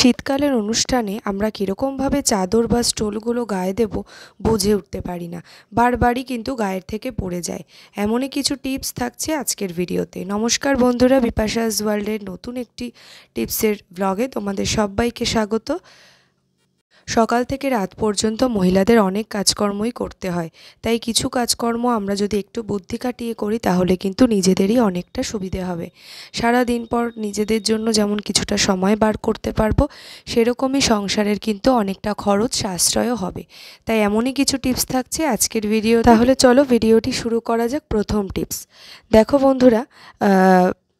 শীতকালের অনুষ্ঠানে আমরা কীরকমভাবে চাদর বা স্টোলগুলো গায়ে দেব বুঝে উঠতে পারি না, বারবারই কিন্তু গায়ের থেকে পড়ে যায়। এমনই কিছু টিপস থাকছে আজকের ভিডিওতে। নমস্কার বন্ধুরা, বিপাশাস ওয়ার্ল্ডের নতুন একটি টিপসের ব্লগে তোমাদের সবাইকে স্বাগত। সকাল থেকে রাত পর্যন্ত মহিলাদের অনেক কাজকর্মই করতে হয়, তাই কিছু কাজকর্ম আমরা যদি একটু বুদ্ধি খাটিয়ে করি তাহলে কিন্তু নিজেদেরই অনেকটা সুবিধে হবে। সারা দিন পর নিজেদের জন্য যেমন কিছুটা সময় বার করতে পারবো, সেরকমই সংসারের কিন্তু অনেকটা খরচ সাশ্রয়ও হবে। তাই এমনই কিছু টিপস থাকছে আজকের ভিডিও। তাহলে চলো ভিডিওটি শুরু করা যাক। প্রথম টিপস দেখো বন্ধুরা,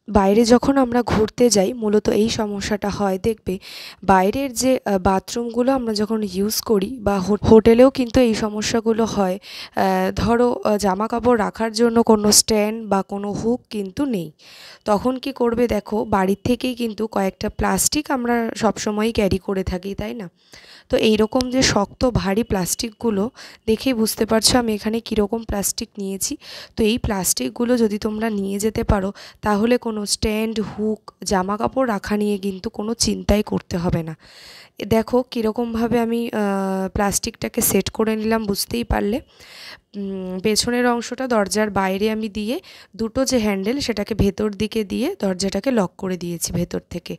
বাইরে যখন আমরা ঘুরতে যাই মূলত এই সমস্যাটা হয়। দেখবে বাইরের যে বাথরুমগুলো আমরা যখন ইউজ করি বা হোটেলেও কিন্তু এই সমস্যাগুলো হয়। ধরো জামা কাপড় রাখার জন্য কোনো স্ট্যান্ড বা কোনো হুক কিন্তু নেই, তখন কি করবে দেখো, বাড়ির থেকেই কিন্তু কয়েকটা প্লাস্টিক আমরা সবসময়ই ক্যারি করে থাকি, তাই না? তো এইরকম যে শক্ত ভারী প্লাস্টিকগুলো, দেখেই বুঝতে পারছো আমি এখানে কীরকম প্লাস্টিক নিয়েছি। তো এই প্লাস্টিকগুলো যদি তোমরা নিয়ে যেতে পারো তাহলে কোনো স্ট্যান্ড, হুক, জামা কাপড় রাখা নিয়ে কিন্তু কোনো চিন্তাই করতে হবে না। দেখো কীরকমভাবে আমি প্লাস্টিকটাকে সেট করে নিলাম, বুঝতেই পারলে। পেছনের অংশটা দরজার বাইরে আমি দিয়ে দুটো যে হ্যান্ডেল সেটাকে ভেতর দিকে দিয়ে দরজাটাকে লক করে দিয়েছি ভেতর থেকে।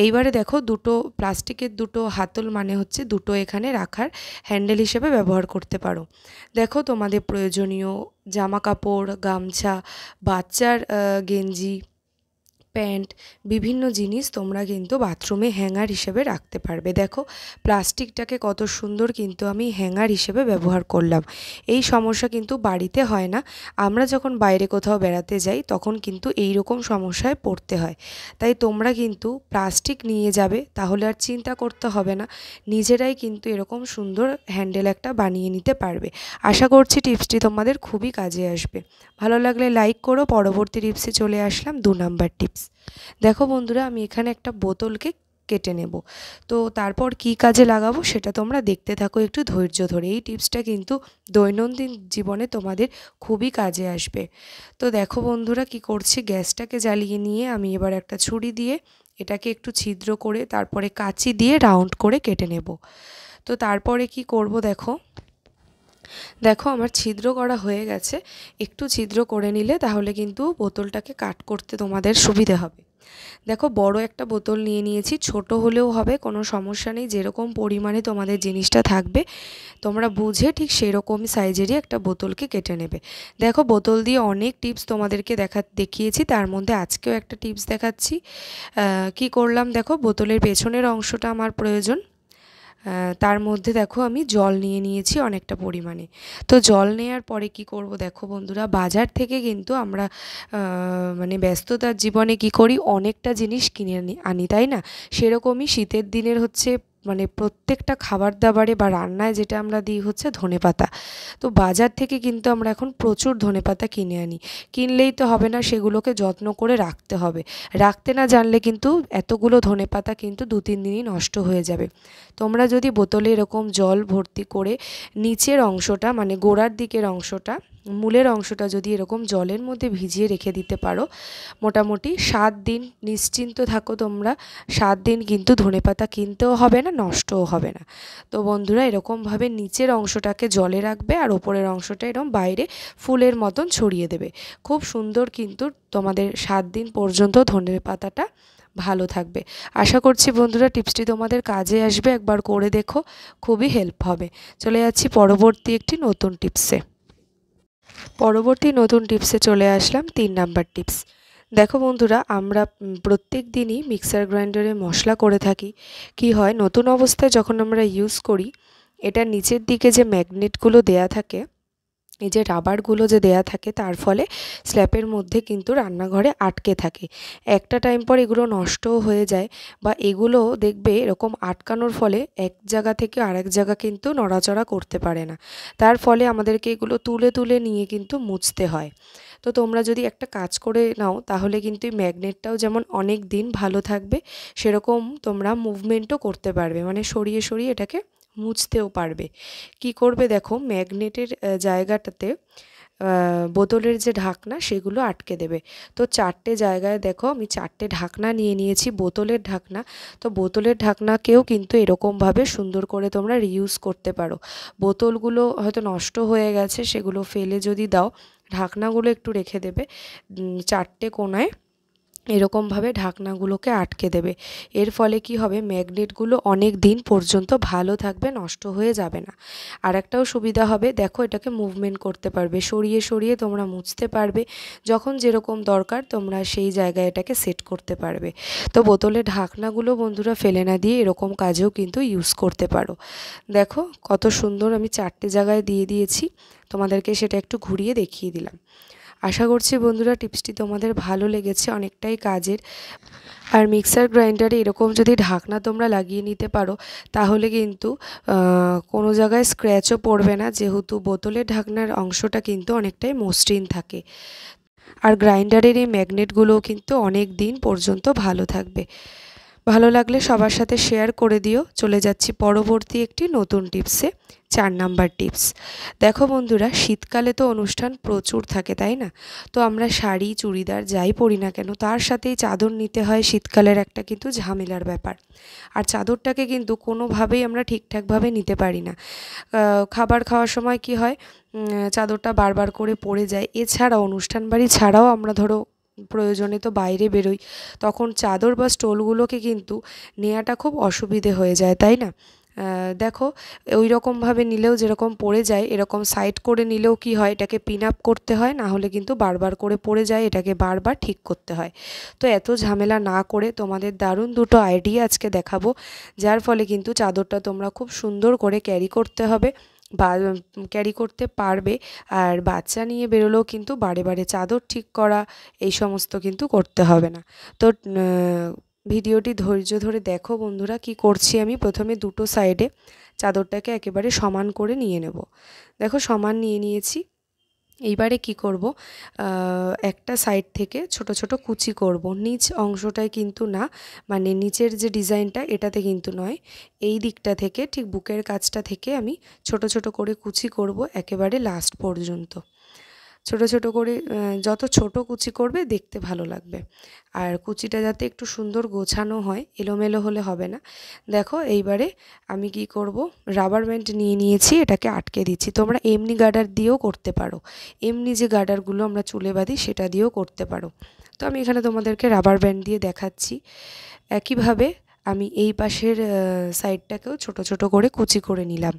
এইবারে দেখো দুটো প্লাস্টিকের দুটো হাতল, মানে হচ্ছে দুটো এখানে রাখার হ্যান্ডেল হিসেবে ব্যবহার করতে পারো। দেখো তোমাদের প্রয়োজনীয় জামা কাপড়, গামছা, বাচ্চার গেঞ্জি, প্যান্ট, বিভিন্ন জিনিস তোমরা কিন্তু বাথরুমে হ্যাঙ্গার হিসেবে রাখতে পারবে। দেখো প্লাস্টিকটাকে কত সুন্দর কিন্তু আমি হ্যাঙ্গার হিসেবে ব্যবহার করলাম। এই সমস্যা কিন্তু বাড়িতে হয় না, আমরা যখন বাইরে কোথাও বেড়াতে যাই তখন কিন্তু এই রকম সমস্যায় পড়তে হয়। তাই তোমরা কিন্তু প্লাস্টিক নিয়ে যাবে, তাহলে আর চিন্তা করতে হবে না, নিজেরাই কিন্তু এরকম সুন্দর হ্যান্ডেল একটা বানিয়ে নিতে পারবে। আশা করছি টিপসটি তোমাদের খুবই কাজে আসবে। ভালো লাগলে লাইক করো। পরবর্তী টিপসে চলে আসলাম, 2 নাম্বার টিপস। দেখো বন্ধুরা, আমি এখানে একটা বোতলকে কেটে নেব। তো তারপর কি কাজে লাগাবো সেটা তোমরা দেখতে থাকো একটু ধৈর্য ধরে। এই টিপসটা কিন্তু দৈনন্দিন জীবনে তোমাদের খুবই কাজে আসবে। তো দেখো বন্ধুরা, কি করছি, গ্যাসটাকে জ্বালিয়ে নিয়ে আমি এবার একটা ছুরি দিয়ে এটাকে একটু ছিদ্র করে তারপরে কাঁচি দিয়ে রাউন্ড করে কেটে নেব। তো তারপরে কি করব, দেখো দেখো আমার ছিদ্র করা হয়ে গেছে। একটু ছিদ্র করে নিলে তাহলে কিন্তু বোতলটাকে কাট করতে তোমাদের সুবিধে হবে। দেখো বড় একটা বোতল নিয়ে নিয়েছি, ছোট হলেও হবে, কোনো সমস্যা নেই। যেরকম পরিমাণে তোমাদের জিনিসটা থাকবে তোমরা বুঝে ঠিক সেরকমই সাইজেরই একটা বোতলকে কেটে নেবে। দেখো বোতল দিয়ে অনেক টিপস তোমাদেরকে দেখিয়েছি, তার মধ্যে আজকেও একটা টিপস দেখাচ্ছি। কি করলাম দেখো, বোতলের পেছনের অংশটা আমার প্রয়োজন। তার মধ্যে দেখো আমি জল নিয়ে নিয়েছি অনেকটা পরিমাণে। তো জল নেওয়ার পরে কি করব দেখো বন্ধুরা, বাজার থেকে কিন্তু আমরা মানে ব্যস্ততার জীবনে কি করি, অনেকটা জিনিস কিনে আনি, তাই না? সেরকমই শীতের দিনের হচ্ছে মানে প্রত্যেকটা খাবার দাবারে বা রান্নায় যেটা আমরা দিই হচ্ছে ধনেপাতা। তো বাজার থেকে কিন্তু আমরা এখন প্রচুর ধনেপাতা কিনে আনি। কিনলেই তো হবে না, সেগুলোকে যত্ন করে রাখতে হবে। রাখতে না জানলে কিন্তু এতগুলো ধনেপাতা কিন্তু 2-3 দিনই নষ্ট হয়ে যাবে। তোমরা যদি বোতলে এরকম জল ভর্তি করে নিচের অংশটা, মানে গোড়ার দিকের অংশটা, মূলের অংশটা যদি এরকম জলের মধ্যে ভিজিয়ে রেখে দিতে পারো, মোটামুটি 7 দিন নিশ্চিন্ত থাকো তোমরা। 7 দিন কিন্তু ধনেপাতা কিনতেও হবে না, নষ্টও হবে না। তো বন্ধুরা এরকমভাবে নিচের অংশটাকে জলে রাখবে আর ওপরের অংশটা এরকম বাইরে ফুলের মতন ছড়িয়ে দেবে। খুব সুন্দর কিন্তু তোমাদের 7 দিন পর্যন্ত ধনেপাতাটা ভালো থাকবে। আশা করছি বন্ধুরা টিপসটি তোমাদের কাজে আসবে, একবার করে দেখো, খুবই হেল্প হবে। চলে যাচ্ছি পরবর্তী একটি নতুন টিপসে চলে আসলাম, 3 নাম্বার টিপস। দেখো বন্ধুরা, আমরা প্রত্যেক দিনই মিক্সার গ্রাইন্ডারে মশলা করে থাকি। কি হয়, নতুন অবস্থায় যখন আমরা ইউজ করি, এটার নিচের দিকে যে ম্যাগনেটগুলো দেয়া থাকে, এই যে রাবারগুলো যে দেয়া থাকে, তার ফলে স্ল্যাবের মধ্যে কিন্তু রান্নাঘরে আটকে থাকে। একটা টাইম পর এগুলো নষ্টও হয়ে যায়, বা এগুলো দেখবে এরকম আটকানোর ফলে এক জায়গা থেকে আরেক জায়গা কিন্তু নড়াচড়া করতে পারে না। তার ফলে আমাদেরকে এগুলো তুলে তুলে নিয়ে কিন্তু মুছতে হয়। তো তোমরা যদি একটা কাজ করে নাও তাহলে কিন্তু এই ম্যাগনেটটাও যেমন অনেক দিন ভালো থাকবে, সেরকম তোমরা মুভমেন্টও করতে পারবে, মানে সরিয়ে সরিয়ে এটাকে মুছতেও পারবে। কি করবে দেখো, ম্যাগনেটের জায়গাটাতে বোতলের যে ঢাকনা সেগুলো আটকে দেবে। তো 4টে জায়গায় দেখো আমি 4টে ঢাকনা নিয়ে নিয়েছি, বোতলের ঢাকনা। তো বোতলের ঢাকনাকেও কিন্তু এরকমভাবে সুন্দর করে তোমরা রিইউজ করতে পারো। বোতলগুলো হয়তো নষ্ট হয়ে গেছে, সেগুলো ফেলে যদি দাও, ঢাকনাগুলো একটু রেখে দেবে 4টে কোণায়, এরকমভাবে ঢাকনাগুলোকে আটকে দেবে। এর ফলে কি হবে, ম্যাগনেটগুলো অনেক দিন পর্যন্ত ভালো থাকবে, নষ্ট হয়ে যাবে না। আর একটাও সুবিধা হবে, দেখো এটাকে মুভমেন্ট করতে পারবে, সরিয়ে সরিয়ে তোমরা মুছতে পারবে, যখন যেরকম দরকার তোমরা সেই জায়গায় এটাকে সেট করতে পারবে। তো বোতলের ঢাকনাগুলো বন্ধুরা ফেলে না দিয়ে এরকম কাজেও কিন্তু ইউজ করতে পারো। দেখো কত সুন্দর আমি 4টে জায়গায় দিয়ে দিয়েছি, তোমাদেরকে সেটা একটু ঘুরিয়ে দেখিয়ে দিলাম। আশা করছি বন্ধুরা টিপসটি তোমাদের ভালো লেগেছে, অনেকটাই কাজের। আর মিক্সার গ্রাইন্ডারে এরকম যদি ঢাকনা তোমরা লাগিয়ে নিতে পারো, তাহলে কিন্তু কোনো জায়গায় স্ক্র্যাচও পড়বে না, যেহেতু বোতলের ঢাকনার অংশটা কিন্তু অনেকটাই মসৃণ থাকে। আর গ্রাইন্ডারের এই ম্যাগনেটগুলোও কিন্তু অনেক দিন পর্যন্ত ভালো থাকবে। ভালো লাগলে সবার সাথে শেয়ার করে দিও। চলে যাচ্ছি পরবর্তী একটি নতুন টিপসে, 4 নাম্বার টিপস। দেখো বন্ধুরা, শীতকালে তো অনুষ্ঠান প্রচুর থাকে, তাই না? তো আমরা শাড়ি চুড়িদার যাই পরি না কেন, তার সাথেই চাদর নিতে হয়, শীতকালের একটা কিন্তু ঝামেলার ব্যাপার। আর চাদরটাকে কিন্তু কোনোভাবেই আমরা ঠিকঠাকভাবে নিতে পারি না। খাবার খাওয়ার সময় কি হয়, চাদরটা বারবার করে পড়ে যায়। এছাড়াও অনুষ্ঠান বাড়ি ছাড়াও আমরা ধরো প্রয়োজনে তো বাইরে বেরোই, তখন চাদর বা স্টোলগুলোকে কিন্তু নেওয়াটা খুব অসুবিধে হয়ে যায়, তাই না? দেখো ওই রকমভাবে নিলেও যেরকম পড়ে যায়, এরকম সাইড করে নিলেও কি হয়, এটাকে পিন আপ করতে হয়, না হলে কিন্তু বারবার করে পড়ে যায়, এটাকে বারবার ঠিক করতে হয়। তো এত ঝামেলা না করে তোমাদের দারুণ দুটো আইডিয়া আজকে দেখাবো, যার ফলে কিন্তু চাদরটা তোমরা খুব সুন্দর করে ক্যারি করতে হবে বা ক্যারি করতে পারবে। আর বাচ্চা নিয়ে বেরোলেও কিন্তু বারে বারে চাদর ঠিক করা এই সমস্ত কিন্তু করতে হবে না। তো ভিডিওটি ধৈর্য ধরে দেখো বন্ধুরা, কি করছি আমি। প্রথমে দুটো সাইডে চাদরটাকে একেবারে সমান করে নিয়ে নেব। দেখো সমান নিয়ে নিয়েছি। এইবারে কি করব, একটা সাইড থেকে ছোট ছোট কুচি করব, নিচ অংশটায় কিন্তু না, মানে নিচের যে ডিজাইনটা এটাতে কিন্তু নয়, এই দিকটা থেকে ঠিক বুকের কাছটা থেকে আমি ছোট ছোট করে কুচি করব একেবারে লাস্ট পর্যন্ত। ছোট ছোট করে যত ছোট কুচি করবে দেখতে ভালো লাগবে। আর কুচিটা যাতে একটু সুন্দর গোছানো হয়, এলোমেলো হলে হবে না। দেখো এইবারে আমি কি করব, রাবার ব্যান্ড নিয়ে নিয়েছি, এটাকে আটকে দিচ্ছি। তোমরা এমনি গার্ডার দিয়েও করতে পারো, এমনি যে গার্ডারগুলো আমরা চুলে বাঁধি সেটা দিয়েও করতে পারো। তো আমি এখানে তোমাদেরকে রাবার ব্যান্ড দিয়ে দেখাচ্ছি। একইভাবে আমি এই পাশের সাইডটাকেও ছোট ছোট করে কুচি করে নিলাম।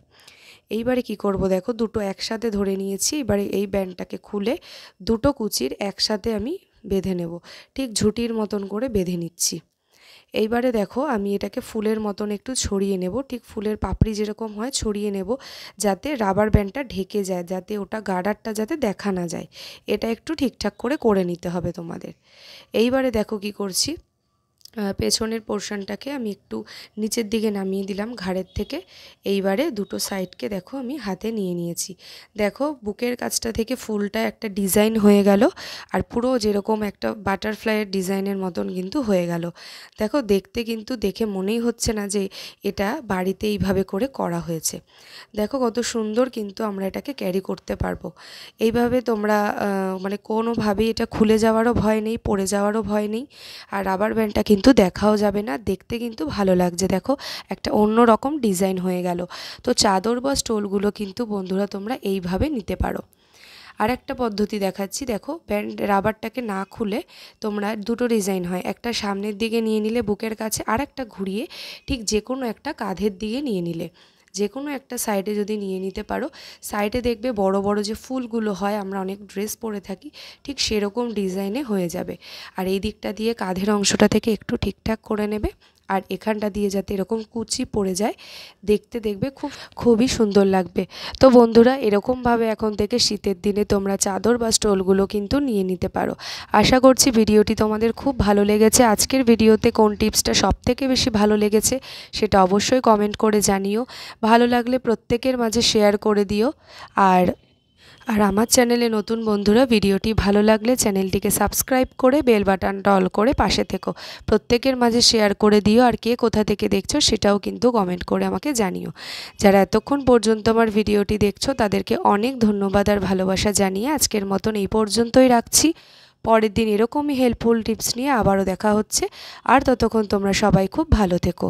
এইবারে কি করব, দেখো দুটো একসাথে ধরে নিয়েছি। এবারে এই ব্যান্ডটাকে খুলে দুটো কুচির একসাথে আমি বেঁধে নেব, ঠিক ঝুঁটির মতন করে বেঁধে নিচ্ছি। এইবারে দেখো আমি এটাকে ফুলের মতন একটু ছড়িয়ে নেব, ঠিক ফুলের পাপড়ি যেরকম হয় ছড়িয়ে নেব, যাতে রাবার ব্যান্ডটা ঢেকে যায়, যাতে ওটা গার্ডারটা যাতে দেখা না যায়। এটা একটু ঠিকঠাক করে নিতে হবে তোমাদের। এইবারে দেখো কি করছি, পেছনের পোর্শনটাকে আমি একটু নিচের দিকে নামিয়ে দিলাম ঘাড়ের থেকে। এইবারে দুটো সাইডকে দেখো আমি হাতে নিয়ে নিয়েছি। দেখো বুকের কাছটা থেকে ফুলটা একটা ডিজাইন হয়ে গেল, আর পুরো যেরকম একটা বাটারফ্লাইয়ের ডিজাইনের মতন কিন্তু হয়ে গেল। দেখো দেখতে কিন্তু দেখে মনেই হচ্ছে না যে এটা বাড়িতে এইভাবে করে করা হয়েছে। দেখো কত সুন্দর কিন্তু আমরা এটাকে ক্যারি করতে পারবো। এইভাবে তোমরা মানে কোনোভাবেই এটা খুলে যাওয়ারও ভয় নেই, পড়ে যাওয়ারও ভয় নেই। আর রাবার ব্যান্ডটা কিন্তু দেখাও যাবে না, দেখতে কিন্তু ভালো লাগছে। দেখো একটা অন্য রকম ডিজাইন হয়ে গেল। তো চাদর বা স্টোলগুলো কিন্তু বন্ধুরা তোমরা এইভাবে নিতে পারো। আর একটা পদ্ধতি দেখাচ্ছি, দেখো ব্যান্ড রাবারটাকে না খুলে তোমরা দুটো ডিজাইন হয়, একটা সামনের দিকে নিয়ে নিলে বুকের কাছে, আর একটা ঘুরিয়ে ঠিক যে কোনো একটা কাঁধের দিকে নিয়ে নিলে, যে কোনো একটা সাইডে যদি নিয়ে নিতে পারো, সাইডে দেখবে বড় বড় যে ফুলগুলো হয়, আমরা অনেক ড্রেস পরে থাকি, ঠিক সেরকম ডিজাইনে হয়ে যাবে। আর এই দিকটা দিয়ে কাঁধের অংশটা থেকে একটু ঠিকঠাক করে নেবে, আর এখানটা দিয়ে যাতে এরকম কুচি পড়ে যায়, দেখতে দেখবে খুবই সুন্দর লাগবে। তো বন্ধুরা এরকমভাবে এখন থেকে শীতের দিনে তোমরা চাদর বা স্টোলগুলো কিন্তু নিয়ে নিতে পারো। আশা করছি ভিডিওটি তোমাদের খুব ভালো লেগেছে। আজকের ভিডিওতে কোন টিপসটা সবথেকে বেশি ভালো লেগেছে সেটা অবশ্যই কমেন্ট করে জানিও। ভালো লাগলে প্রত্যেকের মাঝে শেয়ার করে দিও। আর আমার চ্যানেলে নতুন বন্ধুরা ভিডিওটি ভালো লাগলে চ্যানেলটিকে সাবস্ক্রাইব করে বেল বাটনটা অল করে পাশে থেকো। প্রত্যেকের মাঝে শেয়ার করে দিও, আর কে কোথা থেকে দেখছো সেটাও কিন্তু কমেন্ট করে আমাকে জানিও। যারা এতক্ষণ পর্যন্ত আমার ভিডিওটি দেখছো তাদেরকে অনেক ধন্যবাদ আর ভালোবাসা জানিয়ে আজকের মতন এই পর্যন্তই রাখছি। পরের দিন এরকমই হেল্পফুল টিপস নিয়ে আবারও দেখা হচ্ছে। আর ততক্ষণ তোমরা সবাই খুব ভালো থেকো।